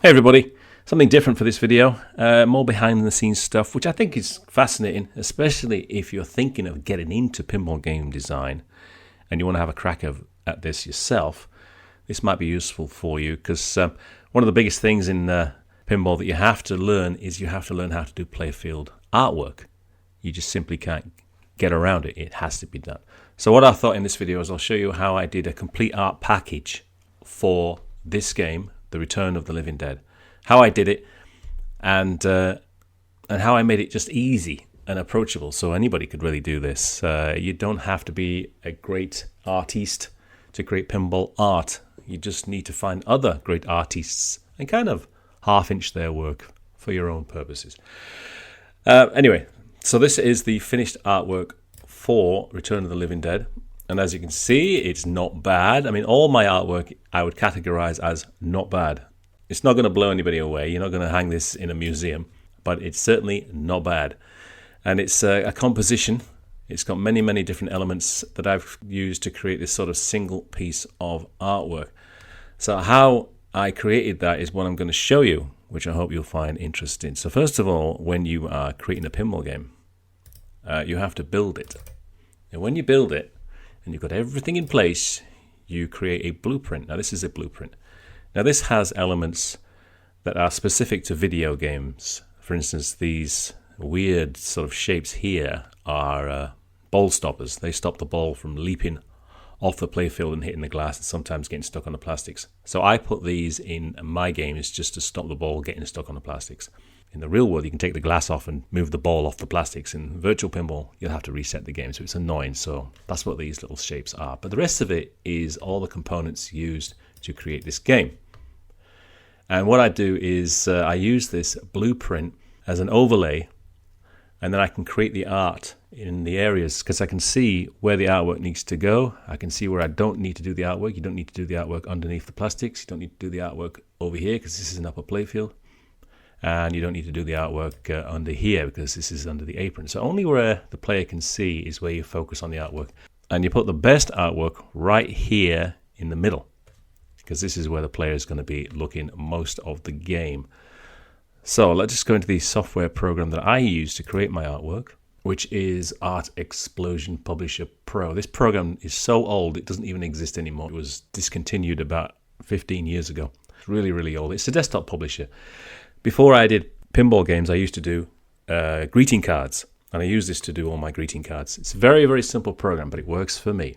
Hey everybody, something different for this video, more behind the scenes stuff, which I think is fascinating, especially if you're thinking of getting into pinball game design and you want to have a crack at this yourself. This might be useful for you because one of the biggest things in pinball that you have to learn is you have to learn how to do playfield artwork. You just simply can't get around it. It has to be done. So what I thought in this video is I'll show you how I did a complete art package for this game, The Return of the Living Dead, how I did it, and how I made it just easy and approachable, so anybody could really do this. You don't have to be a great artiste to create pinball art. You just need to find other great artists and kind of half-inch their work for your own purposes. Anyway, so this is the finished artwork for Return of the Living Dead. And as you can see, it's not bad. I mean, all my artwork I would categorize as not bad. It's not going to blow anybody away. You're not going to hang this in a museum, but it's certainly not bad. And it's a composition. It's got many, many different elements that I've used to create this sort of single piece of artwork. So how I created that is what I'm going to show you, which I hope you'll find interesting. So first of all, when you are creating a pinball game, you have to build it. And when you build it, and you've got everything in place, you create a blueprint. Now this is a blueprint. Now this has elements that are specific to video games. For instance, these weird sort of shapes here are ball stoppers. They stop the ball from leaping off the playfield and hitting the glass and sometimes getting stuck on the plastics. So I put these in my games just to stop the ball getting stuck on the plastics. In the real world, you can take the glass off and move the ball off the plastics. In virtual pinball, you'll have to reset the game, so it's annoying. So that's what these little shapes are. But the rest of it is all the components used to create this game. And what I do is I use this blueprint as an overlay, and then I can create the art in the areas because I can see where the artwork needs to go. I can see where I don't need to do the artwork. You don't need to do the artwork underneath the plastics. You don't need to do the artwork over here because this is an upper playfield. And you don't need to do the artwork under here because this is under the apron. So only where the player can see is where you focus on the artwork. And you put the best artwork right here in the middle because this is where the player is going to be looking most of the game. So let's just go into the software program that I use to create my artwork, which is Art Explosion Publisher Pro. This program is so old it doesn't even exist anymore. It was discontinued about 15 years ago. It's really, really old. It's a desktop publisher. Before I did pinball games, I used to do greeting cards, and I use this to do all my greeting cards. It's a very, very simple program, but it works for me.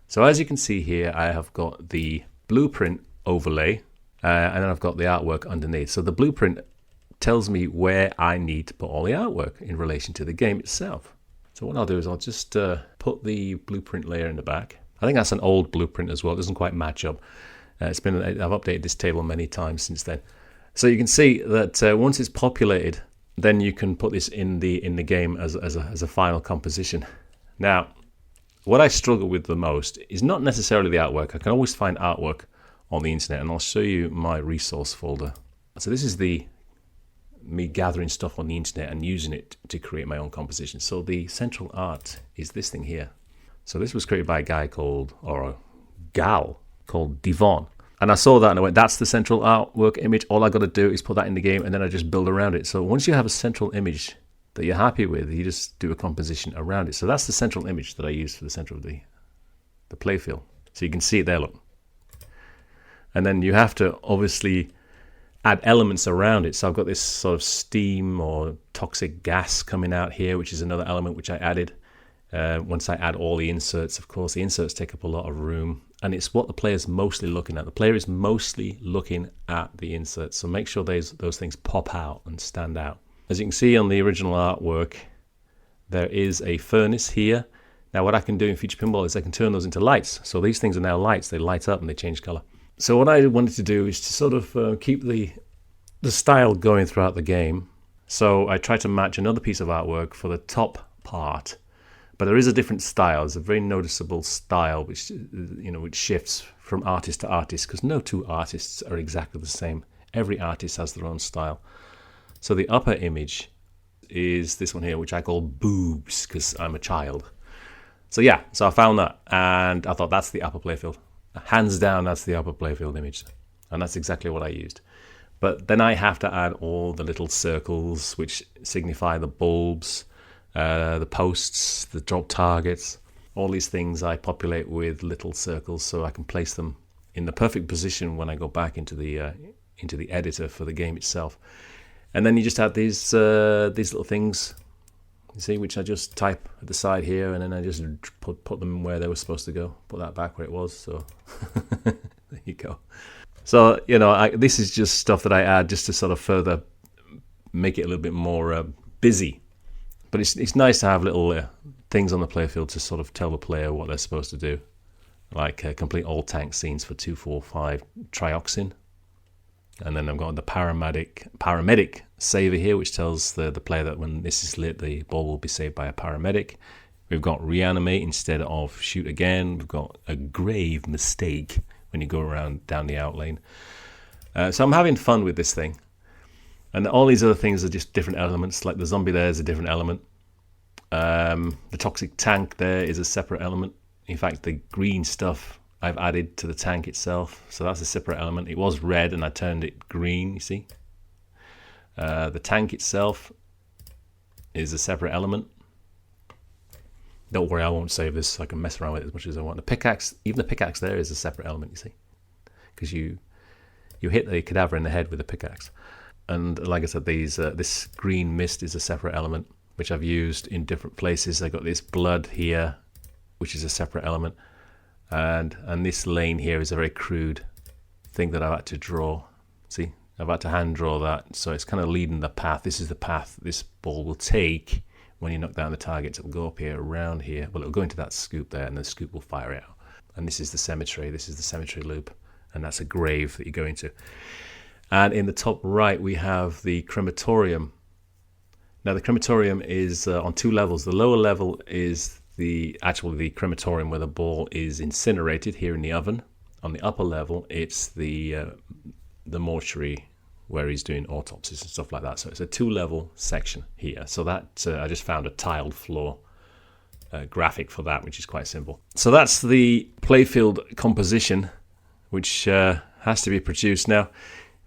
So as you can see here, I have got the blueprint overlay, and then I've got the artwork underneath. So the blueprint tells me where I need to put all the artwork in relation to the game itself. So what I'll do is I'll just put the blueprint layer in the back. I think that's an old blueprint as well. It doesn't quite match up. I've updated this table many times since then. So you can see that once it's populated, then you can put this in the game as a final composition. Now, what I struggle with the most is not necessarily the artwork. I can always find artwork on the internet, and I'll show you my resource folder. So this is me gathering stuff on the internet and using it to create my own composition. So the central art is this thing here. So this was created by a guy called Devon. And I saw that and I went, that's the central artwork image. All I got to do is put that in the game and then I just build around it. So once you have a central image that you're happy with, you just do a composition around it. So that's the central image that I used for the center of the playfield. So you can see it there, look. And then you have to obviously add elements around it. So I've got this sort of steam or toxic gas coming out here, which is another element which I added. Once I add all the inserts, of course, the inserts take up a lot of room. And it's what the player's mostly looking at. The player is mostly looking at the inserts. So make sure those things pop out and stand out. As you can see on the original artwork, there is a furnace here. Now what I can do in Future Pinball is I can turn those into lights. So these things are now lights. They light up and they change color. So what I wanted to do is to sort of keep the style going throughout the game. So I tried to match another piece of artwork for the top part. But there is a different style. There's a very noticeable style which shifts from artist to artist because no two artists are exactly the same. Every artist has their own style. So the upper image is this one here, which I call boobs because I'm a child. So yeah, so I found that and I thought that's the upper playfield. Hands down, that's the upper playfield image. And that's exactly what I used. But then I have to add all the little circles which signify the bulbs, the posts, the drop targets. All these things I populate with little circles so I can place them in the perfect position when I go back into the editor for the game itself. And then you just add these little things, you see, which I just type at the side here, and then I just put them where they were supposed to go. Put that back where it was. So there you go. So, you know, this is just stuff that I add just to sort of further make it a little bit more busy. But it's nice to have little things on the playfield to sort of tell the player what they're supposed to do. Like complete all tank scenes for 245 trioxin. And then I've got the paramedic saver here, which tells the player that when this is lit, the ball will be saved by a paramedic. We've got reanimate instead of shoot again. We've got a grave mistake when you go around down the out lane. So I'm having fun with this thing. And all these other things are just different elements, like the zombie there is a different element. The toxic tank there is a separate element. In fact, the green stuff I've added to the tank itself, so that's a separate element. It was red and I turned it green, you see. The tank itself is a separate element. Don't worry, I won't save this. I can mess around with it as much as I want. The pickaxe, even the pickaxe there is a separate element, you see. Because you hit the cadaver in the head with a pickaxe. And like I said, this green mist is a separate element, which I've used in different places. I got this blood here, which is a separate element. And this lane here is a very crude thing that I've had to draw. See, I've had to hand draw that. So it's kind of leading the path. This is the path this ball will take when you knock down the targets. It will go up here, around here. Well, it'll go into that scoop there, and the scoop will fire out. And this is the cemetery. This is the cemetery loop. And that's a grave that you go into. And in the top right, we have the crematorium. Now, the crematorium is on two levels. The lower level is the crematorium where the ball is incinerated here in the oven. On the upper level, it's the mortuary where he's doing autopsies and stuff like that. So it's a two-level section here. So that I just found a tiled floor graphic for that, which is quite simple. So that's the playfield composition, which has to be produced. Now,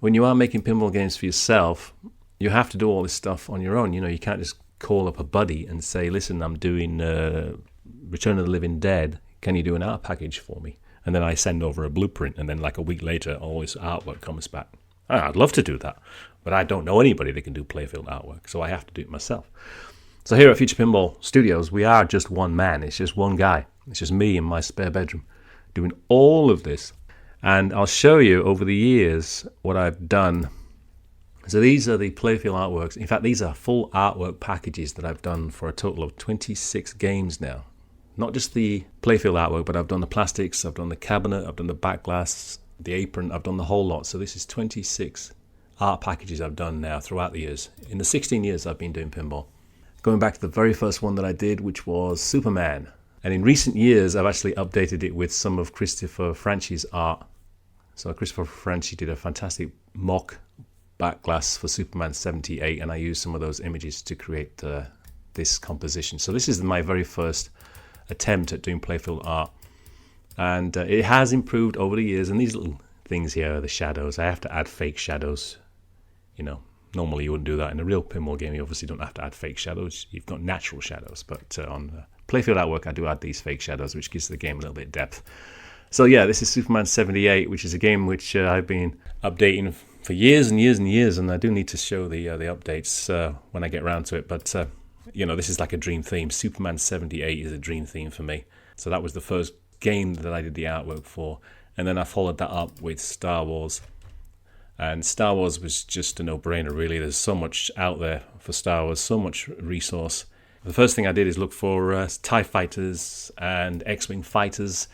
when you are making pinball games for yourself, you have to do all this stuff on your own. You know, you can't just call up a buddy and say, listen, I'm doing Return of the Living Dead. Can you do an art package for me? And then I send over a blueprint, and then like a week later, all this artwork comes back. I'd love to do that, but I don't know anybody that can do playfield artwork, so I have to do it myself. So here at Future Pinball Studios, we are just one man. It's just one guy. It's just me in my spare bedroom doing all of this. And I'll show you over the years what I've done. So these are the playfield artworks. In fact, these are full artwork packages that I've done for a total of 26 games now. Not just the playfield artwork, but I've done the plastics, I've done the cabinet, I've done the back glass, the apron, I've done the whole lot. So this is 26 art packages I've done now throughout the years. In the 16 years I've been doing pinball. Going back to the very first one that I did, which was Superman. And in recent years, I've actually updated it with some of Christopher Franchi's art. So Christopher Franchi did a fantastic mock back glass for Superman 78, and I used some of those images to create this composition. So this is my very first attempt at doing playfield art. And it has improved over the years. And these little things here are the shadows. I have to add fake shadows. You know, normally you wouldn't do that in a real pinball game. You obviously don't have to add fake shadows. You've got natural shadows. But on playfield artwork, I do add these fake shadows, which gives the game a little bit of depth. So yeah, this is Superman 78, which is a game which I've been updating for years and years and years. And I do need to show the updates when I get around to it. But, you know, this is like a dream theme. Superman 78 is a dream theme for me. So that was the first game that I did the artwork for, and then I followed that up with Star Wars, and Star Wars was just a no-brainer really. There's so much out there for Star Wars, so much resource. The first thing I did is look for TIE fighters and X-Wing fighters,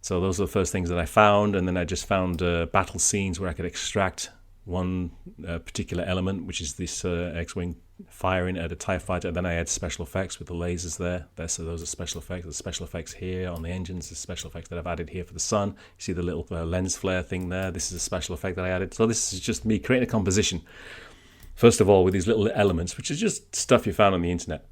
so those are the first things that I found, and then I just found battle scenes where I could extract one particular element, which is this X-Wing firing at a TIE fighter. Then I had special effects with the lasers there. So those are special effects. The special effects here on the engines, the special effects that I've added here for the sun. You see the little lens flare thing there. This is a special effect that I added. So this is just me creating a composition, first of all, with these little elements, which is just stuff you found on the internet.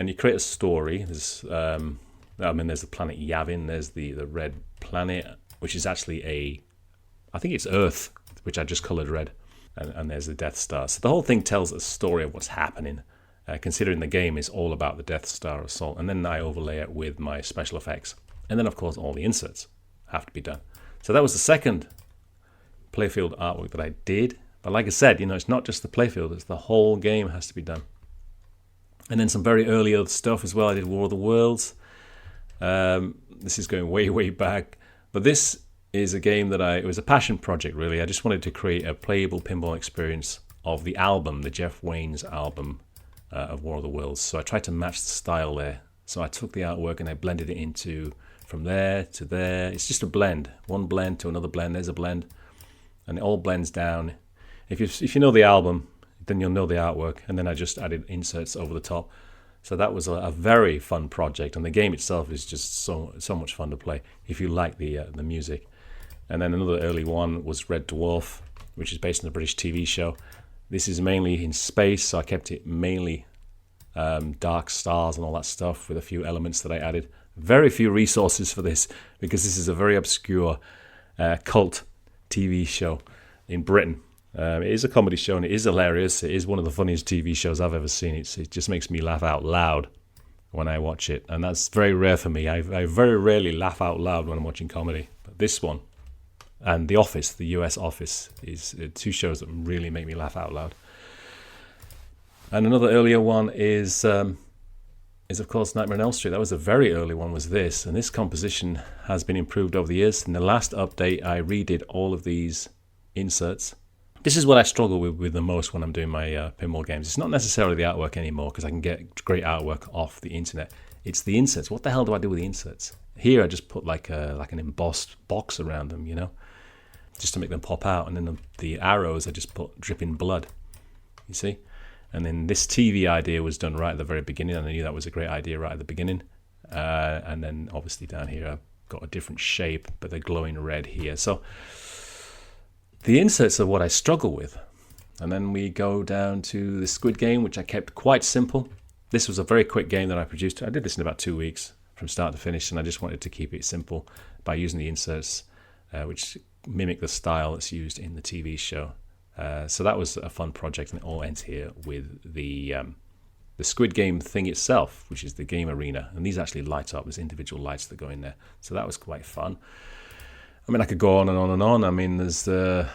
And you create a story. There's the planet Yavin. There's the red planet, which is actually I think it's Earth, which I just coloured red. and there's the Death Star. So the whole thing tells a story of what's happening, considering the game is all about the Death Star assault. And then I overlay it with my special effects. And then, of course, all the inserts have to be done. So that was the second Playfield artwork that I did. But like I said, it's not just the Playfield, it's the whole game has to be done. And then some very early other stuff as well. I did War of the Worlds. This is going way, way back. But this is a game that it was a passion project, really. I just wanted to create a playable pinball experience of the album, the Jeff Wayne's album of War of the Worlds. So I tried to match the style there. So I took the artwork and I blended it into from there to there. It's just a blend. One blend to another blend. There's a blend. And it all blends down. If you know the album, then you'll know the artwork. And then I just added inserts over the top. So that was a very fun project. And the game itself is just so much fun to play if you like the music. And then another early one was Red Dwarf, which is based on the British TV show. This is mainly in space, so I kept it mainly dark stars and all that stuff with a few elements that I added. Very few resources for this because this is a very obscure cult TV show in Britain. It is a comedy show and it is hilarious. It is one of the funniest TV shows I've ever seen. It just makes me laugh out loud when I watch it. And that's very rare for me. I very rarely laugh out loud when I'm watching comedy. But this one and The Office, the US Office, is two shows that really make me laugh out loud. And another earlier one is of course Nightmare on Elm Street. That was a very early one, was this. And this composition has been improved over the years. In the last update, I redid all of these inserts. This is what I struggle with the most when I'm doing my pinball games. It's not necessarily the artwork anymore because I can get great artwork off the internet. It's the inserts. What the hell do I do with the inserts? Here I just put like an embossed box around them, just to make them pop out. And then the arrows I just put dripping blood, you see? And then this TV idea was done right at the very beginning, and I knew that was a great idea right at the beginning. And then obviously down here I've got a different shape, but they're glowing red here. So the inserts are what I struggle with. And then we go down to the Squid Game, which I kept quite simple. This was a very quick game that I produced. I did this in about 2 weeks from start to finish, and I just wanted to keep it simple by using the inserts, which mimic the style that's used in the TV show. So that was a fun project, and it all ends here with the Squid Game thing itself, which is the game arena. And these actually light up. There's individual lights that go in there. So that was quite fun. I mean, I could go on and on and on. I mean, there's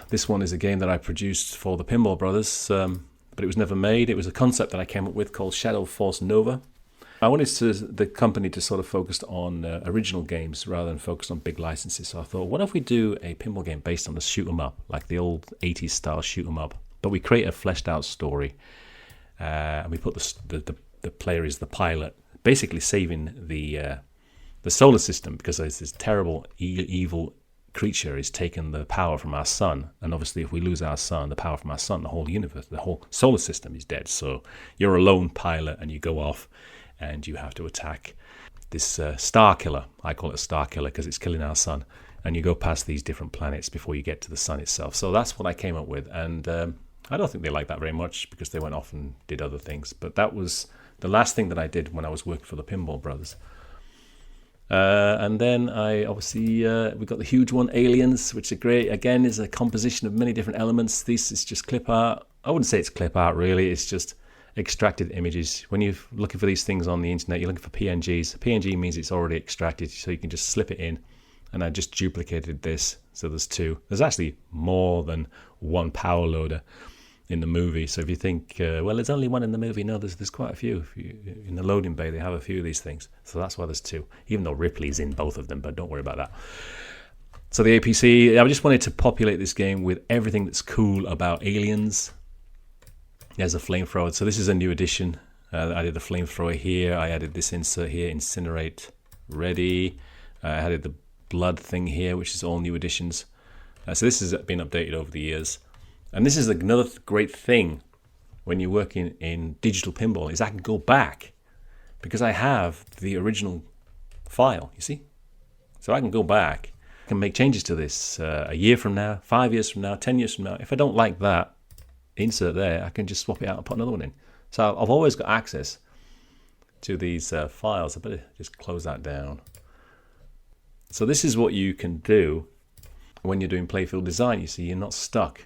this one is a game that I produced for the Pinball Brothers, but it was never made. It was a concept that I came up with called Shadow Force Nova. I wanted the company to sort of focus on original games rather than focus on big licenses. So I thought, what if we do a pinball game based on the shoot 'em up, like the old 80s style shoot 'em up, but we create a fleshed out story, and we put the player is the pilot, basically saving the solar system because there's this terrible evil creature is taking the power from our sun, and obviously if we lose our sun, the power from our sun, the whole universe, the whole solar system is dead. So you're a lone pilot and you go off and you have to attack this star killer. I call it a star killer because it's killing our sun, and you go past these different planets before you get to the sun itself. So that's what I came up with, and I don't think they liked that very much because they went off and did other things, but that was the last thing that I did when I was working for the Pinball Brothers. And then I obviously we got the huge one, Aliens, which is a composition of many different elements. This is just clip art. I wouldn't say it's clip art really. It's just extracted images. When you're looking for these things on the internet, you're looking for PNGs. PNG means it's already extracted, so you can just slip it in. And I just duplicated this, so there's two. There's actually more than one power loader in the movie. So if you think, well, there's only one in the movie, no, there's quite a few. In the loading bay, they have a few of these things. So that's why there's two, even though Ripley's in both of them, but don't worry about that. So the APC, I just wanted to populate this game with everything that's cool about aliens. There's a flamethrower. So this is a new addition. I did the flamethrower here. I added this insert here, incinerate, ready. I added the blood thing here, which is all new additions. So this has been updated over the years. And this is another great thing when you're working in digital pinball, is I can go back because I have the original file, you see? So I can go back, I can make changes to this a year from now, 5 years from now, 10 years from now. If I don't like that insert there, I can just swap it out and put another one in. So I've always got access to these files. I better just close that down. So this is what you can do when you're doing Playfield design. You see, you're not stuck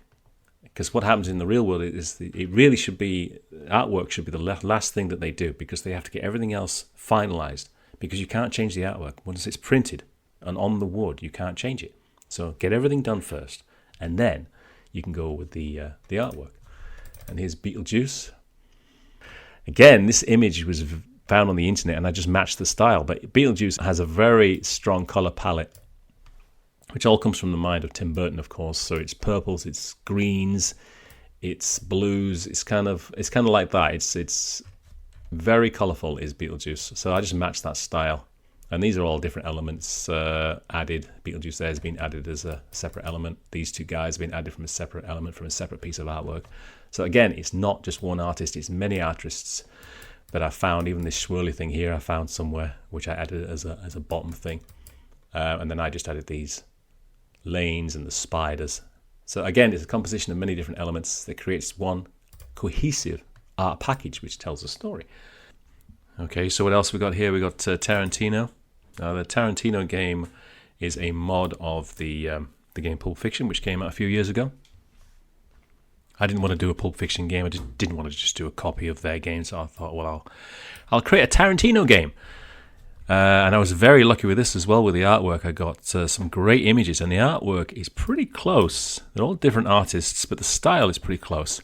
Because what happens in the real world is it really should be, artwork should be the last thing that they do, because they have to get everything else finalized, because you can't change the artwork. Once it's printed and on the wood, you can't change it. So get everything done first, and then you can go with the artwork. And here's Beetlejuice. Again, this image was found on the internet, and I just matched the style. But Beetlejuice has a very strong color palette, which all comes from the mind of Tim Burton, of course. So it's purples, it's greens, it's blues. It's kind of like that. It's very colorful, is Beetlejuice. So I just matched that style. And these are all different elements added. Beetlejuice there has been added as a separate element. These two guys have been added from a separate element, from a separate piece of artwork. So again, it's not just one artist, it's many artists that I found. Even this swirly thing here I found somewhere, which I added as a bottom thing. And then I just added these lanes and the spiders. So again, it's a composition of many different elements that creates one cohesive art package which tells a story. Okay, so what else we got here? We got Tarantino. The Tarantino game is a mod of the game Pulp Fiction, which came out a few years ago. I didn't want to do a Pulp Fiction game. I just didn't want to just do a copy of their game, so I thought, well, I'll create a Tarantino game. And I was very lucky with this as well, with the artwork. I got some great images, and the artwork is pretty close. They're all different artists, but the style is pretty close.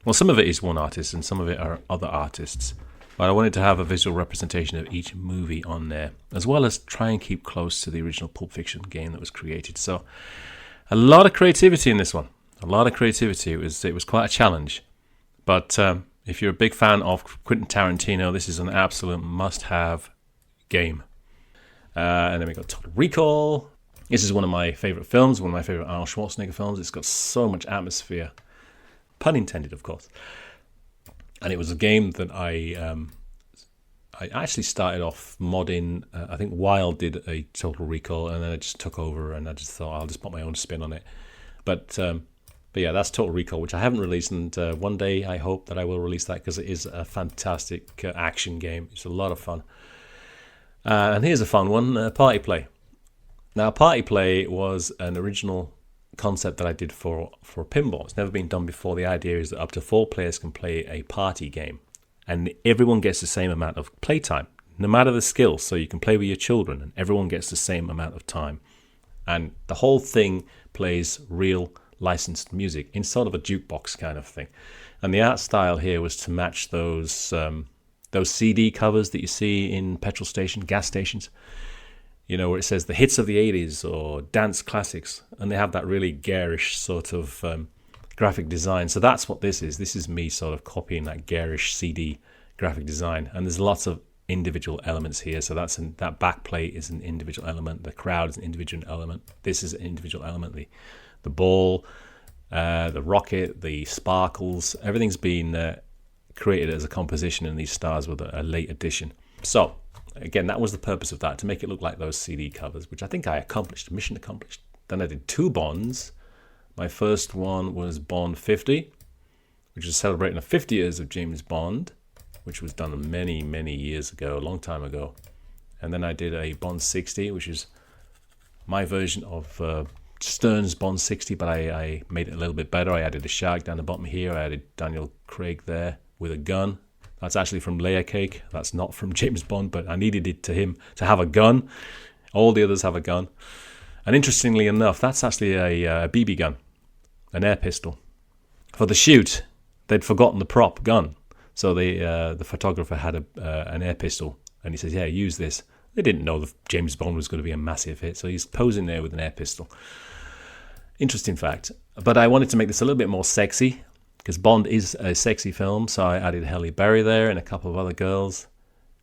Well, some of it is one artist, and some of it are other artists. But I wanted to have a visual representation of each movie on there, as well as try and keep close to the original Pulp Fiction game that was created. So a lot of creativity in this one. A lot of creativity. It was quite a challenge. But if you're a big fan of Quentin Tarantino, this is an absolute must-have game. And then we got Total Recall. This is one of my favorite films, one of my favorite Arnold Schwarzenegger films. It's got so much atmosphere. Pun intended, of course. And it was a game that I actually started off modding. I think Wild did a Total Recall, and then I just took over, and I just thought I'll just put my own spin on it. But yeah, that's Total Recall, which I haven't released, and one day I hope that I will release that, because it is a fantastic action game. It's a lot of fun. And here's a fun one, Party Play. Now, Party Play was an original concept that I did for Pinball. It's never been done before. The idea is that up to 4 players can play a party game, and everyone gets the same amount of playtime, no matter the skill. So you can play with your children, and everyone gets the same amount of time. And the whole thing plays real licensed music in sort of a jukebox kind of thing. And the art style here was to match those CD covers that you see in petrol station, gas stations. You know, where it says the hits of the 80s or dance classics, and they have that really garish sort of graphic design. So that's what this is. This is me sort of copying that garish CD graphic design, and there's lots of individual elements here. So that backplate is an individual element. The crowd is an individual element. This is an individual element. The ball, the rocket, the sparkles, everything's been created as a composition in these stars with a late addition. So again, that was the purpose of that, to make it look like those CD covers, which I think I accomplished, mission accomplished. Then I did 2 Bonds. My first one was Bond 50, which was celebrating the 50 years of James Bond, which was done many, many years ago, a long time ago. And then I did a Bond 60, which is my version of Stern's Bond 60, but I made it a little bit better. I added a shark down the bottom here. I added Daniel Craig there with a gun. That's actually from Layer Cake. That's not from James Bond, but I needed it to him to have a gun. All the others have a gun. And interestingly enough, that's actually a BB gun, an air pistol. For the shoot, they'd forgotten the prop gun. So the photographer had an air pistol, and he says, yeah, use this. They didn't know that James Bond was going to be a massive hit, so he's posing there with an air pistol. Interesting fact. But I wanted to make this a little bit more sexy, because Bond is a sexy film, so I added Halle Berry there and a couple of other girls,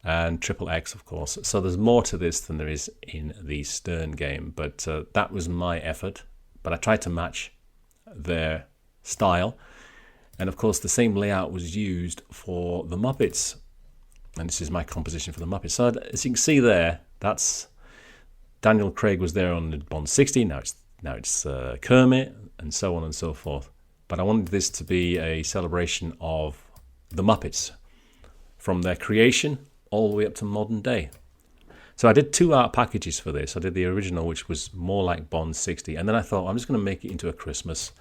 and Triple X, of course. So there's more to this than there is in the Stern game, but that was my effort. But I tried to match their style, and of course the same layout was used for the Muppets, and this is my composition for the Muppets. So as you can see there, that's Daniel Craig was there on the Bond 60, now it's Kermit, and so on and so forth. But I wanted this to be a celebration of the Muppets, from their creation all the way up to modern day. So I did 2 art packages for this. I did the original, which was more like Bond 60, and then I thought, I'm just going to make it into a Christmas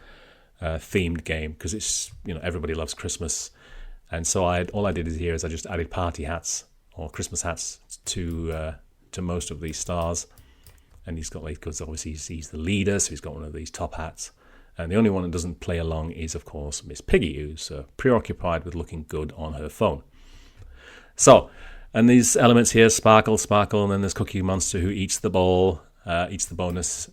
themed game, because it's, everybody loves Christmas. And so all I did here is I just added party hats or Christmas hats to most of these stars. And he's got, because obviously he's the leader, so he's got one of these top hats. And the only one that doesn't play along is, of course, Miss Piggy, who's preoccupied with looking good on her phone. So, and these elements here, sparkle, and then there's Cookie Monster who eats the ball, eats the bonus,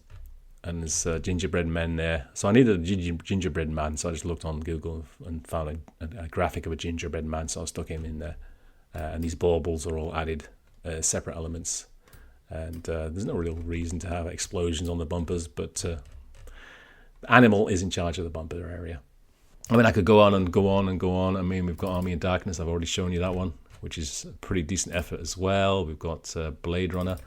and there's gingerbread men there. So I needed a gingerbread man, so I just looked on Google and found a graphic of a gingerbread man, so I stuck him in there. And these baubles are all added, separate elements. And there's no real reason to have explosions on the bumpers, but the animal is in charge of the bumper area. I mean, I could go on and go on and go on. I mean, we've got Army of Darkness. I've already shown you that one, which is a pretty decent effort as well. We've got Blade Runner.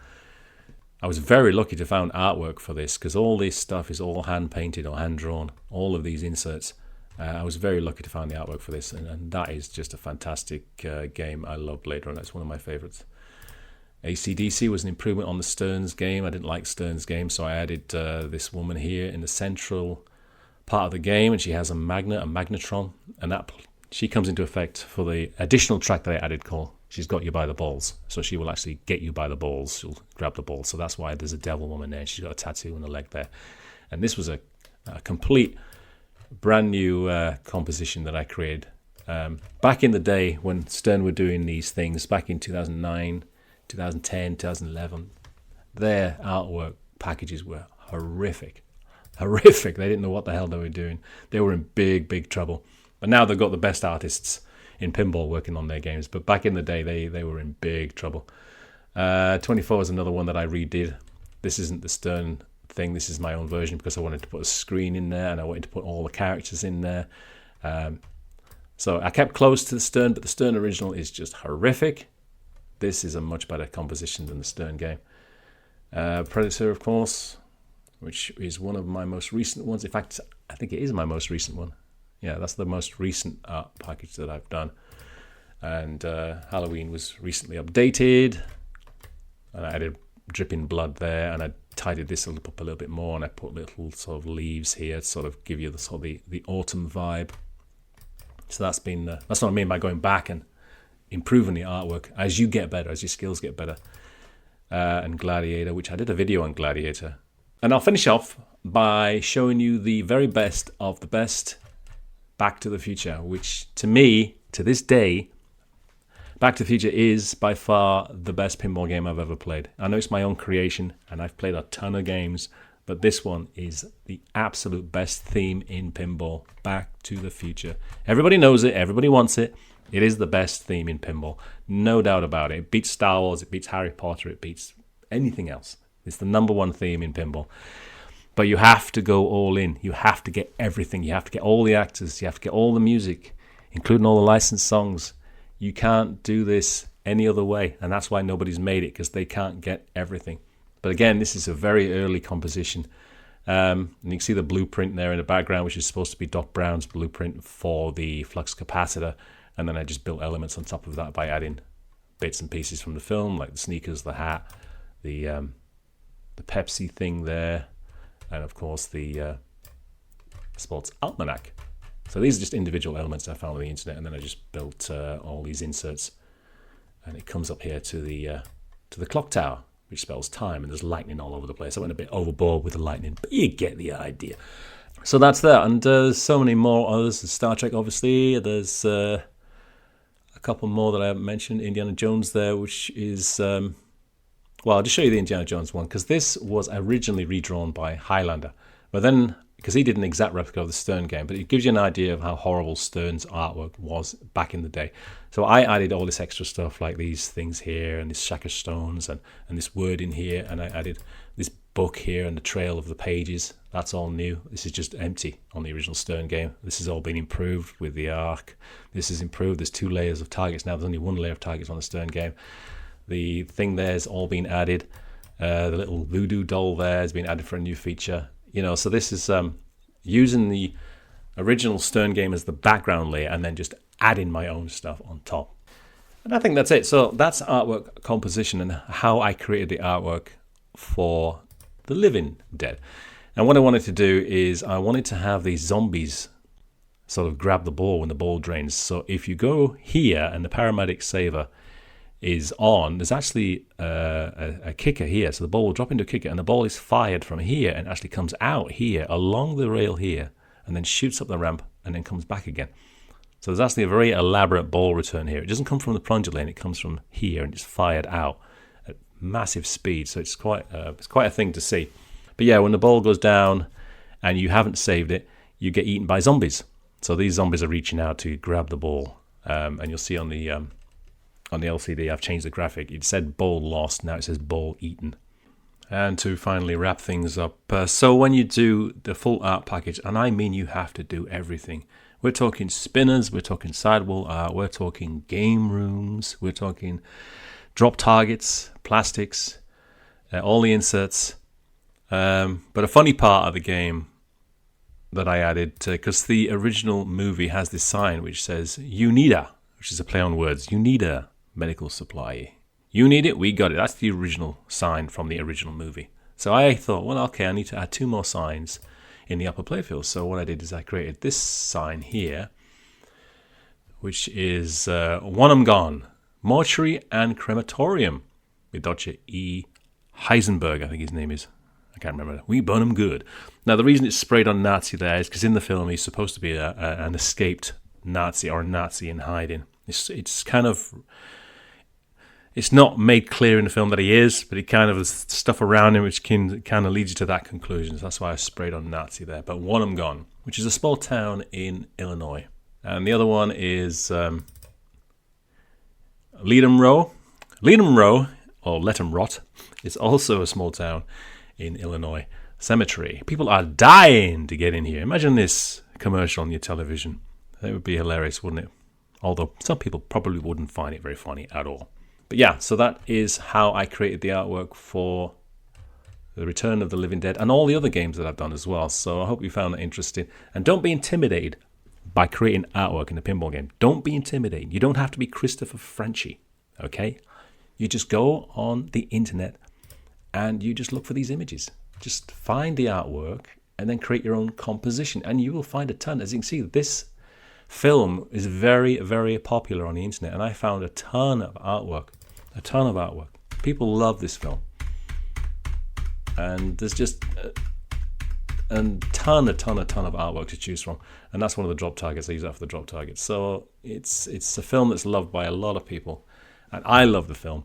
I was very lucky to find artwork for this, because all this stuff is all hand-painted or hand-drawn, all of these inserts. I was very lucky to find the artwork for this, and that is just a fantastic game. I love Blade Runner. It's one of my favorites. AC/DC was an improvement on the Stearns game. I didn't like Stearns' game, so I added this woman here in the central part of the game, and she has a magnetron, and she comes into effect for the additional track that I added called She's Got You by the Balls. So she will actually get you by the balls. She'll grab the balls. So that's why there's a devil woman there. She's got a tattoo on the leg there. And this was a complete brand new composition that I created. Back in the day when Stern were doing these things, back in 2009, 2010, 2011, their artwork packages were horrific. They didn't know what the hell they were doing. They were in big trouble. But now they've got the best artists in pinball working on their games. But back in the day, they were in big trouble. 24 is another one that I redid. This isn't the Stern thing. This is my own version, because I wanted to put a screen in there and I wanted to put all the characters in there. So I kept close to the Stern, but the Stern original is just horrific. This is a much better composition than the Stern game. Predator, of course, which is one of my most recent ones. In fact, I think it is my most recent one. Yeah, that's the most recent art package that I've done. And Halloween was recently updated. And I added dripping blood there, and I tidied this up a little bit more, and I put little sort of leaves here to sort of give you the sort of the autumn vibe. So that's what I mean by going back and improving the artwork as you get better, as your skills get better. And Gladiator, which I did a video on Gladiator. And I'll finish off by showing you the very best of the best Back to the Future, which to me, to this day, Back to the Future is by far the best pinball game I've ever played. I know it's my own creation, and I've played a ton of games, but this one is the absolute best theme in pinball, Back to the Future. Everybody knows it, everybody wants it. It is the best theme in pinball, no doubt about it. It beats Star Wars, it beats Harry Potter, it beats anything else. It's the number one theme in pinball. But you have to go all in. You have to get everything. You have to get all the actors. You have to get all the music, including all the licensed songs. You can't do this any other way, and that's why nobody's made it, because they can't get everything. But again, this is a very early composition. And you can see the blueprint there in the background, which is supposed to be Doc Brown's blueprint for the flux capacitor. And then I just built elements on top of that by adding bits and pieces from the film, like the sneakers, the hat, the Pepsi thing there, and of course the sports almanac. So these are just individual elements I found on the internet, and then I just built all these inserts, and it comes up here to the clock tower, which spells time, and there's lightning all over the place. I went a bit overboard with the lightning, but you get the idea. So that's that, and there's so many more others. Star Trek, obviously. There's a couple more that I haven't mentioned. Indiana Jones there, which is well, I'll just show you the Indiana Jones one, because this was originally redrawn by Highlander, but then, because he did an exact replica of the Stern game, but it gives you an idea of how horrible Stern's artwork was back in the day. So I added all this extra stuff, like these things here, and these shaker stones, and this word in here, and I added this book here and the trail of the pages. That's all new. This is just empty on the original Stern game. This has all been improved with the arc. This is improved. There's 2 layers of targets now. There's only 1 layer of targets on the Stern game. The thing there's all been added. The little voodoo doll there has been added for a new feature. So this is using the original Stern game as the background layer and then just adding my own stuff on top. And I think that's it. So that's artwork composition and how I created the artwork for The Living Dead. And what I wanted to do is I wanted to have these zombies sort of grab the ball when the ball drains. So if you go here and the paramedic saver is on, there's actually a kicker here. So the ball will drop into a kicker and the ball is fired from here and actually comes out here along the rail here and then shoots up the ramp and then comes back again. So there's actually a very elaborate ball return here. It doesn't come from the plunger lane, it comes from here and it's fired out at massive speed. So it's quite a thing to see. But yeah, when the ball goes down and you haven't saved it, you get eaten by zombies. So these zombies are reaching out to grab the ball. And you'll see on the LCD, I've changed the graphic. It said ball lost, now it says ball eaten. And to finally wrap things up, so when you do the full art package, and I mean you have to do everything. We're talking spinners, we're talking sidewall art, we're talking game rooms, we're talking drop targets, plastics, all the inserts. But a funny part of the game that I added, because the original movie has this sign which says UNIDA, which is a play on words, UNIDA medical supply. You need it, we got it. That's the original sign from the original movie. So I thought, well, okay, I need to add 2 more signs in the upper playfield. So what I did is I created this sign here, which is One I'm Gone, Mortuary and Crematorium, with Dr. E. Heisenberg, I think his name is. I can't remember. We burn him good. Now, the reason it's sprayed on Nazi there is because in the film he's supposed to be an escaped Nazi or a Nazi in hiding. It's kind of... It's not made clear in the film that he is, but it kind of is stuff around him which can kind of lead you to that conclusion. So that's why I sprayed on Nazi there. But One I'm Gone, which is a small town in Illinois. And the other one is Leadham Row. Leadham Row, or Let 'em Rot, is also a small town in Illinois. Cemetery. People are dying to get in here. Imagine this commercial on your television. That would be hilarious, wouldn't it? Although some people probably wouldn't find it very funny at all. But yeah, so that is how I created the artwork for The Return of the Living Dead and all the other games that I've done as well. So I hope you found that interesting. And don't be intimidated by creating artwork in a pinball game. Don't be intimidated. You don't have to be Christopher Frenchy, okay? You just go on the internet and you just look for these images. Just find the artwork and then create your own composition. And you will find a ton. As you can see, this film is very, very popular on the internet. And I found a ton of artwork. A ton of artwork. People love this film. And there's just a ton of artwork to choose from. And that's one of the drop targets. I use that for the drop targets. So it's a film that's loved by a lot of people. And I love the film.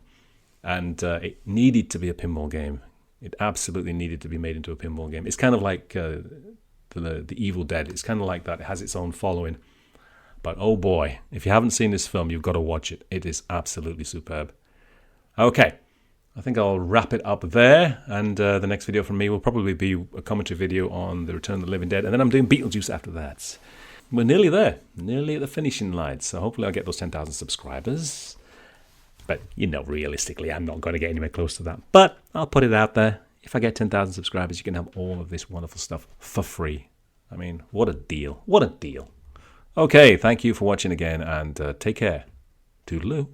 And it needed to be a pinball game. It absolutely needed to be made into a pinball game. It's kind of like the Evil Dead. It's kind of like that. It has its own following. But oh boy, if you haven't seen this film, you've got to watch it. It is absolutely superb. Okay, I think I'll wrap it up there. And the next video from me will probably be a commentary video on The Return of the Living Dead. And then I'm doing Beetlejuice after that. We're nearly there. Nearly at the finishing line. So hopefully I'll get those 10,000 subscribers. But, you know, realistically, I'm not going to get anywhere close to that. But I'll put it out there. If I get 10,000 subscribers, you can have all of this wonderful stuff for free. I mean, what a deal. What a deal. Okay, thank you for watching again, and take care. Toodaloo.